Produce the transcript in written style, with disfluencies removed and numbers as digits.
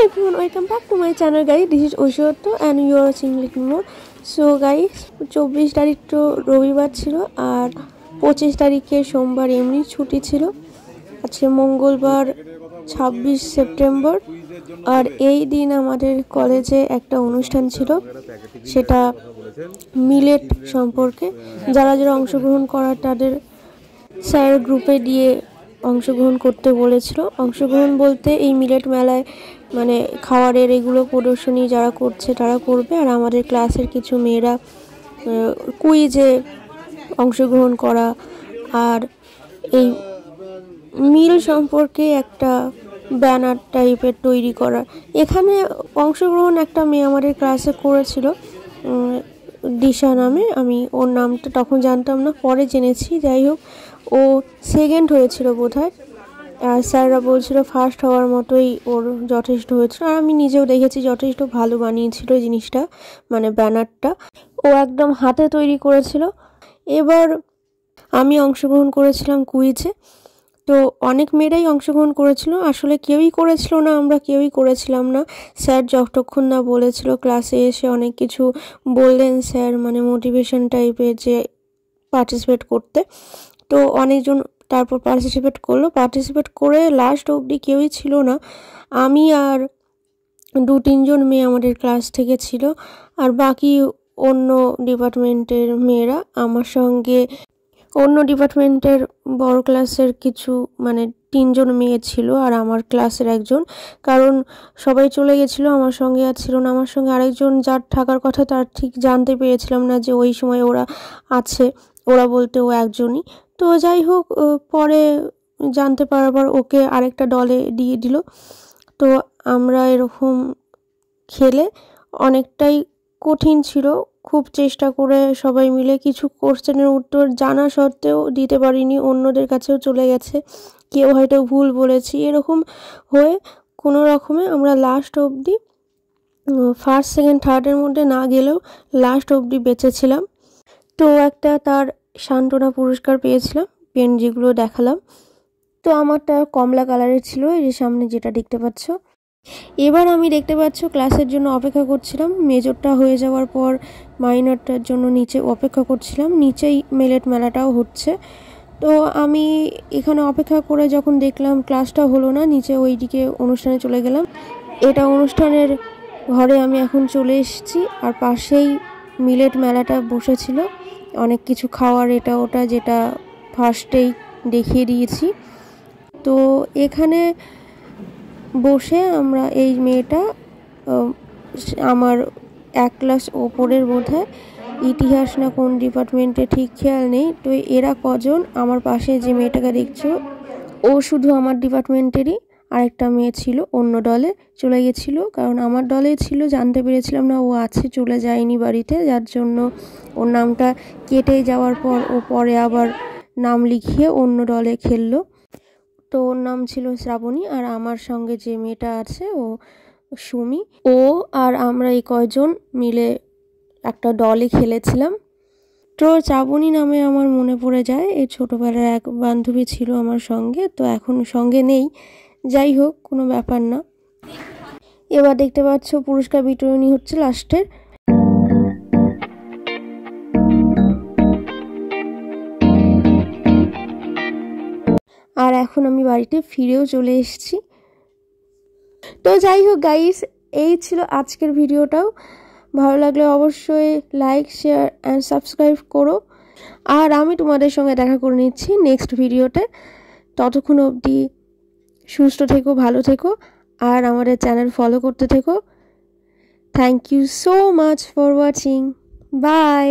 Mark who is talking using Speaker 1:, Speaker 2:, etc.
Speaker 1: everyone, welcome back to my channel guys. This is Oshoto and you are watching Little More. So guys, 24 তারিখ তো রবিবার ছিল আর 25 তারিখে সোমবার এমনি ছুটি ছিল। আজকে মঙ্গলবার 26 সেপ্টেম্বর আর এই দিন আমাদের কলেজে একটা অনুষ্ঠান ছিল, সেটা মিলেট সম্পর্কে। যারা যারা অংশগ্রহণ করার তাদের স্যার গ্রুপে দিয়ে অংশগ্রহণ করতে বলেছিল। অংশগ্রহণ বলতে এই মিলেট মেলায় মানে খাবারের এগুলো প্রদর্শনী যারা করছে তারা করবে, আর আমাদের ক্লাসের কিছু মেয়েরা কুইজে অংশগ্রহণ করা আর এই মিল সম্পর্কে একটা ব্যানার টাইপের তৈরি করা। এখানে অংশগ্রহণ একটা মেয়ে আমাদের ক্লাসে করেছিল, দিশা নামে। আমি ওর নামটা তখন জানতাম না, পরে জেনেছি। যাই হোক, ও সেকেন্ড হয়েছিল বোধহয়, আর স্যাররা বলছিল ফার্স্ট হওয়ার মতোই ওর যথেষ্ট হয়েছিল। আর আমি নিজেও দেখেছি যথেষ্ট ভালো বানিয়েছিল জিনিসটা, মানে ব্যানারটা ও একদম হাতে তৈরি করেছিল। এবার আমি অংশগ্রহণ করেছিলাম কুইজে। তো অনেক মেয়েরাই অংশগ্রহণ করেছিল, আসলে কেউই করেছিল না, আমরা কেউই করেছিলাম না। স্যার যতক্ষণ না বলেছিল ক্লাসে এসে অনেক কিছু বললেন স্যার, মানে মোটিভেশন টাইপের, যে পার্টিসিপেট করতে। তো অনেকজন তারপর পার্টিসিপেট করে লাস্ট অবধি কেউই ছিল না। আমি আর 2-3 মেয়ে আমাদের ক্লাস থেকে ছিল, আর বাকি অন্য ডিপার্টমেন্টের মেয়েরা আমার সঙ্গে। অন্য ডিপার্টমেন্টের বড় ক্লাসের কিছু মানে 3 মেয়ে ছিল আর আমার ক্লাসের একজন, কারণ সবাই চলে গেছিলো, আমার সঙ্গে আর ছিল না। আমার সঙ্গে আরেকজন যার থাকার কথা তার ঠিক জানতে পেরেছিলাম না যে ওই সময় ওরা আছে, ওরা বলতে ও একজনই। তো যাই হোক, পরে জানতে পারার পর ওকে আরেকটা দলে দিয়ে দিল। তো আমরা এরকম খেলে অনেকটাই কঠিন ছিল, খুব চেষ্টা করে সবাই মিলে কিছু কোশ্চেনের উত্তর জানা সত্ত্বেও দিতে পারিনি, অন্যদের কাছেও চলে গেছে, কেউ হয়তো ভুল বলেছি। এরকম হয়ে কোনো রকমে আমরা লাস্ট অবধি ফার্স্ট সেকেন্ড থার্ডের মধ্যে না গেলেও লাস্ট অবধি বেঁচেছিলাম। তো একটা তার সান্ত্বনা পুরস্কার পেয়েছিলাম, পেন যেগুলো দেখালাম। তো আমারটা কমলা কালারের ছিল, এই যে সামনে যেটা দেখতে পাচ্ছ। এবার আমি দেখতে পাচ্ছ ক্লাসের জন্য অপেক্ষা করছিলাম, মেজরটা হয়ে যাওয়ার পর মাইনরটার জন্য নিচে অপেক্ষা করছিলাম। নিচেই মিলেট মেলাটাও হচ্ছে। তো আমি এখানে অপেক্ষা করে যখন দেখলাম ক্লাসটা হলো না, নিচে ওইদিকে অনুষ্ঠানে চলে গেলাম। এটা অনুষ্ঠানের ঘরে আমি এখন চলে এসেছি, আর পাশেই মিলেট মেলাটা বসেছিল, অনেক কিছু খাওয়ার এটা ওটা, যেটা ফার্স্টেই দেখিয়ে দিয়েছি। তো এখানে বসে আমরা এই মেয়েটা আমার 1 ক্লাস ওপরের বোধহয়, ইতিহাস না কোন ডিপার্টমেন্টে ঠিক খেয়াল নেই। তো এরা কজন, আমার পাশে যে মেয়েটাকে দেখছো ও শুধু আমার ডিপার্টমেন্টেরই, আরেকটা মেয়ে ছিল অন্য দলে চলে গেছিলো, কারণ আমার দলে ছিল, জানতে পেরেছিলাম না ও আছে, চলে যায়নি বাড়িতে, যার জন্য ওর নামটা কেটে যাওয়ার পর ও পরে আবার নাম লিখিয়ে অন্য দলে খেললো। তো ওর নাম ছিল শ্রাবণী, আর আমার সঙ্গে যে মেয়েটা আছে ও সুমি। ও আর আমরা এই কয়জন মিলে একটা দলে খেলেছিলাম। তো শ্রাবণী নামে আমার মনে পড়ে যায়, এই ছোটোবেলার এক বান্ধবী ছিল আমার সঙ্গে, তো এখন সঙ্গে নেই। যাই হোক, কোনো ব্যাপার না। এবার দেখতে পাচ্ছ পুরস্কার বিতরণী হচ্ছে লাস্টের। আর এখন আমি বাড়িতে ফিরেও চলে এসেছি। তো যাই হোক গাইস, এই ছিল আজকের ভিডিওটাও। ভালো লাগলে অবশ্যই লাইক, শেয়ার অ্যান্ড সাবস্ক্রাইব করো। আর আমি তোমাদের সঙ্গে দেখা করে নিচ্ছি নেক্সট ভিডিওতে। ততক্ষণ অবধি সুস্থ থেকো, ভালো থেকো, আর আমাদের চ্যানেল ফলো করতে থেকো। Thank you so much for watching. By.